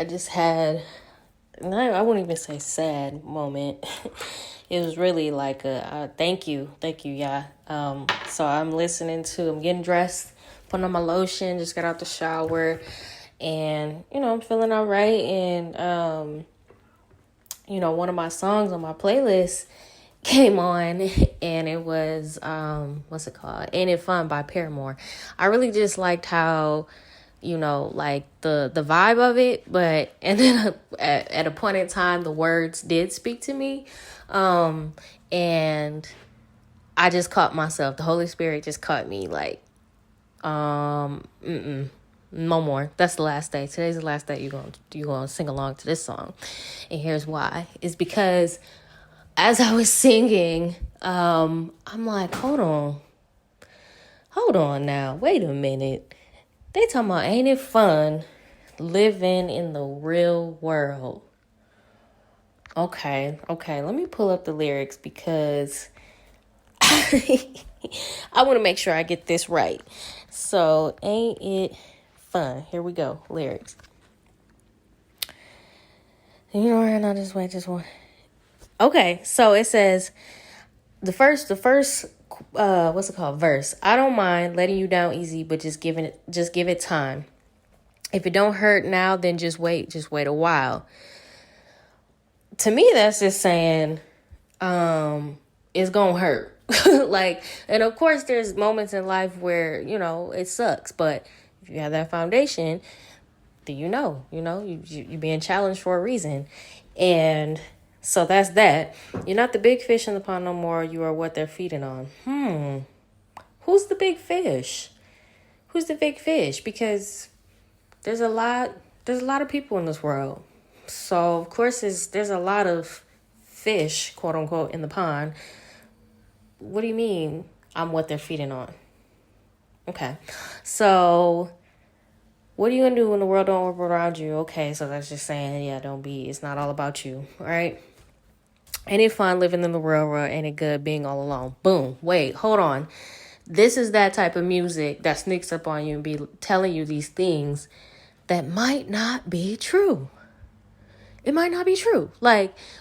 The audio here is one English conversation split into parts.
I just had, I wouldn't even say sad moment. It was really like a thank you, yeah. So I'm I'm getting dressed, putting on my lotion, just got out the shower, and I'm feeling all right. And one of my songs on my playlist came on, and it was what's it called? Ain't It Fun by Paramore. I really just liked how like the vibe of it, but and then at a point in time the words did speak to me, and I just caught myself. The Holy Spirit just caught me like, no more. That's the last day. Today's the last day you're gonna sing along to this song, and here's why. It's because as I was singing, I'm like, hold on now, wait a minute. They talking about, ain't it fun living in the real world? Okay, let me pull up the lyrics because I want to make sure I get this right. So, ain't it fun? Here we go, lyrics. And I just one. Okay, so it says, the first what's it called? Verse. I don't mind letting you down easy, but just give it time. If it don't hurt now, then just wait a while. To me, that's just saying, it's gonna hurt. And of course there's moments in life where, it sucks, but if you have that foundation, then you're being challenged for a reason. And so that's that. You're not the big fish in the pond no more. You are what they're feeding on. Who's the big fish? Who's the big fish? Because there's a lot of people in this world. So of course there's a lot of fish, quote unquote, in the pond. What do you mean I'm what they're feeding on? Okay. So what are you going to do when the world don't work around you? Okay, so that's just saying, it's not all about you, all right? Ain't it fun living in the real world? Ain't it good being all alone? Boom. Wait, hold on. This is that type of music that sneaks up on you and be telling you these things that might not be true. It might not be true.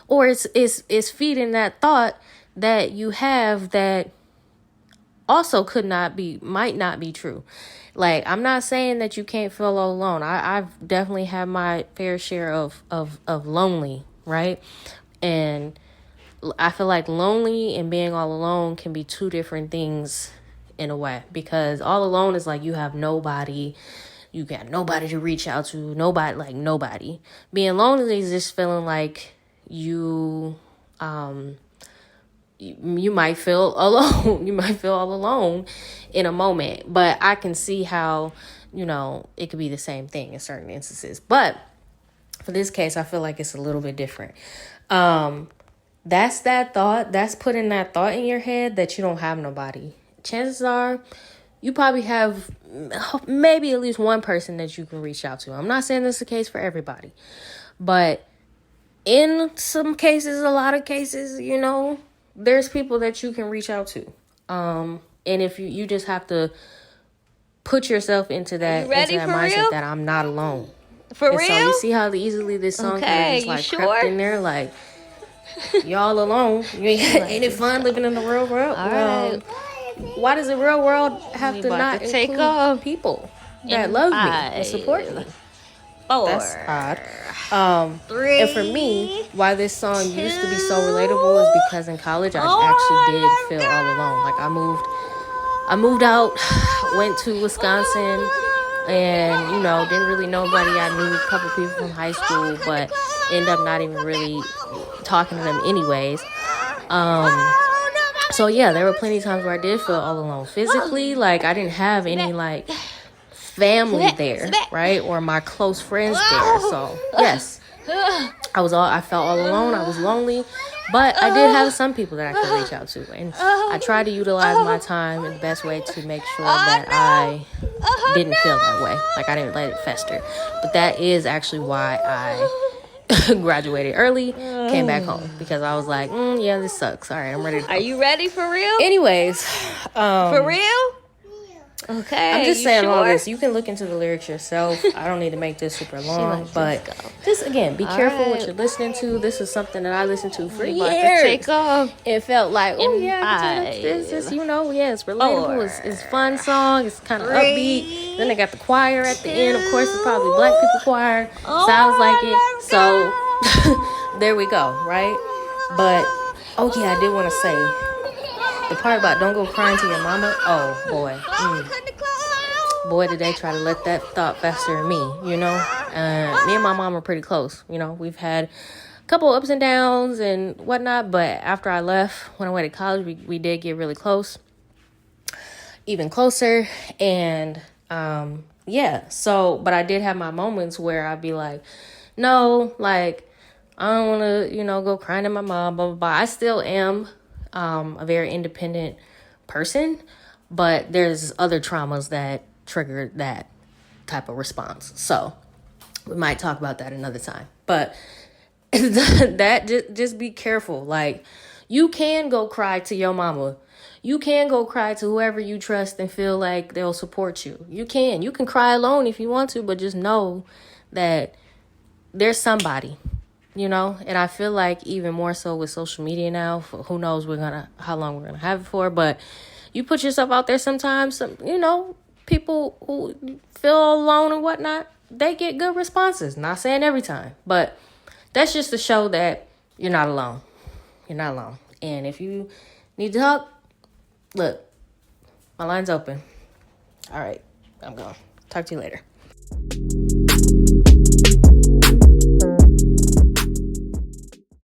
Or it's feeding that thought that you have that also might not be true. I'm not saying that you can't feel all alone. I've definitely had my fair share of lonely, right? And I feel like lonely and being all alone can be two different things in a way, because all alone is like you have nobody, you got nobody to reach out to, nobody. Being lonely is just feeling like you might feel alone. You might feel all alone in a moment, but I can see how, it could be the same thing in certain instances. But for this case, I feel like it's a little bit different. That's that thought. That's putting that thought in your head that you don't have nobody. Chances are you probably have maybe at least one person that you can reach out to. I'm not saying this is the case for everybody, but in some cases, a lot of cases, there's people that you can reach out to. And if you just have to put yourself into that mindset real? That I'm not alone. For real? So you see how easily this song is crept in there, y'all alone. Ain't it fun living in the real world? All right. Why does the real world have to not include people that love me and support me? 4. That's odd. 3. And for me, why this song used to be so relatable is because in college I actually did feel all alone. I moved out, went to Wisconsin, and didn't really know nobody. I knew a couple people from high school, but ended up not even really talking to them anyways. So yeah, there were plenty of times where I did feel all alone physically. I didn't have any family there, right? Or my close friends there. So yes, I felt all alone. I was lonely, but I did have some people that I could reach out to, and I tried to utilize my time in the best way to make sure that I didn't feel that way. I didn't let it fester. But that is actually why I graduated early, came back home, because I was like, yeah, this sucks. All right, I'm ready to go. Are you ready for real? Anyways, for real? Okay. I'm just saying sure? all this. You can look into the lyrics yourself. I don't need to make this super long, but just again, be careful what you're listening to. This is something that I listened to for years. It felt like, oh yeah, this is, it's relatable. It's fun song. It's kind of upbeat. Then they got the choir at the end. Of course, it's probably Black people choir. Sounds like it. So there we go, right? But oh yeah, I did want to say. The part about don't go crying to your mama, oh boy. Boy, did they try to let that thought fester in me, Me and my mom are pretty close, We've had a couple ups and downs and whatnot, but after I left, when I went to college, we did get really close. Even closer. And, but I did have my moments where I'd be like, no, like, I don't want to, go crying to my mom, blah, blah, blah. I still am a very independent person, but there's other traumas that trigger that type of response. So we might talk about that another time. But just be careful. Like, you can go cry to your mama. You can go cry to whoever you trust and feel like they'll support you. You can cry alone if you want to, but just know that there's somebody. And I feel like even more so with social media now, who knows how long we're gonna have it for, but you put yourself out there sometimes, people who feel alone and whatnot, they get good responses. Not saying every time, but that's just to show that you're not alone. You're not alone. And if you need to talk, look, my line's open. All right, I'm gone. Talk to you later.